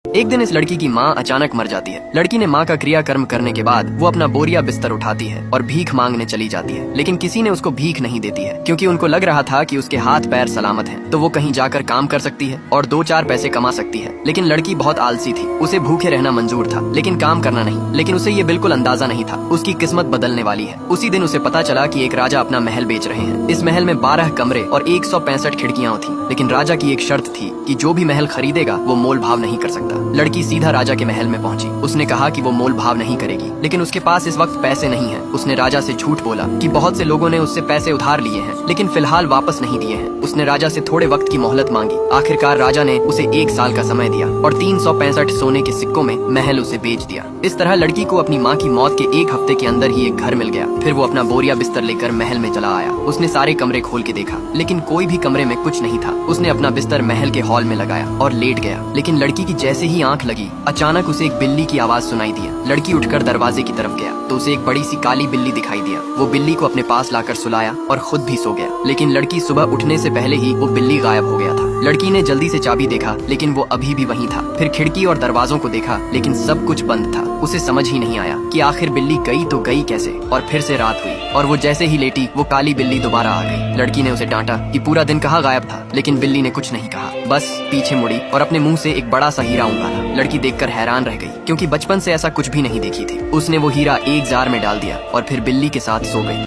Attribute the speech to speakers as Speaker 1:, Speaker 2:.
Speaker 1: एक दिन इस लड़की की माँ अचानक मर जाती है। लड़की ने माँ का क्रियाकर्म करने के बाद वो अपना बोरिया बिस्तर उठाती है और भीख मांगने चली जाती है, लेकिन किसी ने उसको भीख नहीं देती है क्योंकि उनको लग रहा था कि उसके हाथ पैर सलामत हैं, तो वो कहीं जाकर काम कर सकती है और 2-4 पैसे कमा सकती है। लेकिन लड़की बहुत आलसी थी, उसे भूखे रहना मंजूर था लेकिन काम करना नहीं। लेकिन उसे ये बिल्कुल अंदाजा नहीं था उसकी किस्मत बदलने वाली है। उसी दिन उसे पता चला कि एक राजा अपना महल बेच रहे हैं। इस महल में 12 कमरे और 165 खिड़कियां थी, लेकिन राजा की एक शर्त थी कि जो भी महल खरीदेगा वो मोल भाव नहीं कर सकता। लड़की सीधा राजा के महल में पहुंची। उसने कहा कि वो मोल भाव नहीं करेगी, लेकिन उसके पास इस वक्त पैसे नहीं हैं। उसने राजा से झूठ बोला कि बहुत से लोगों ने उससे पैसे उधार लिए हैं लेकिन फिलहाल वापस नहीं दिए हैं। उसने राजा से थोड़े वक्त की मोहलत मांगी। आखिरकार राजा ने उसे 1 साल का समय दिया और 365 सोने के सिक्कों में महल उसे बेच दिया। इस तरह लड़की को अपनी माँ की मौत के 1 हफ्ते के अंदर ही एक घर मिल गया। फिर वो अपना बोरिया बिस्तर लेकर महल में चला आया। उसने सारे कमरे खोल के देखा लेकिन कोई भी कमरे में कुछ नहीं था। उसने अपना बिस्तर महल के हॉल में लगाया और लेट गया, लेकिन लड़की की जैसे ही आंख लगी अचानक उसे एक बिल्ली की आवाज सुनाई दिया। लड़की उठकर दरवाजे की तरफ गया तो उसे एक बड़ी सी काली बिल्ली दिखाई दिया। वो बिल्ली को अपने पास लाकर सुलाया और खुद भी सो गया, लेकिन लड़की सुबह उठने से पहले ही वो बिल्ली गायब हो गया था। लड़की ने जल्दी से चाबी देखा लेकिन वो अभी भी वहीं था। फिर खिड़की और दरवाजों को देखा लेकिन सब कुछ बंद था। उसे समझ ही नहीं आया कि आखिर बिल्ली गई तो गई कैसे। और फिर से रात हुई और वो जैसे ही लेटी वो काली बिल्ली दोबारा आ गई। लड़की ने उसे डांटा कि पूरा दिन कहाँ गायब था, लेकिन बिल्ली ने कुछ नहीं कहा, बस पीछे मुड़ी और अपने मुंह से एक बड़ा सा हीरा उंगाला। लड़की देखकर हैरान रह गई क्योंकि बचपन से ऐसा कुछ भी नहीं देखी थी। उसने वो हीरा एक जार में डाल दिया और फिर बिल्ली के साथ सो गई।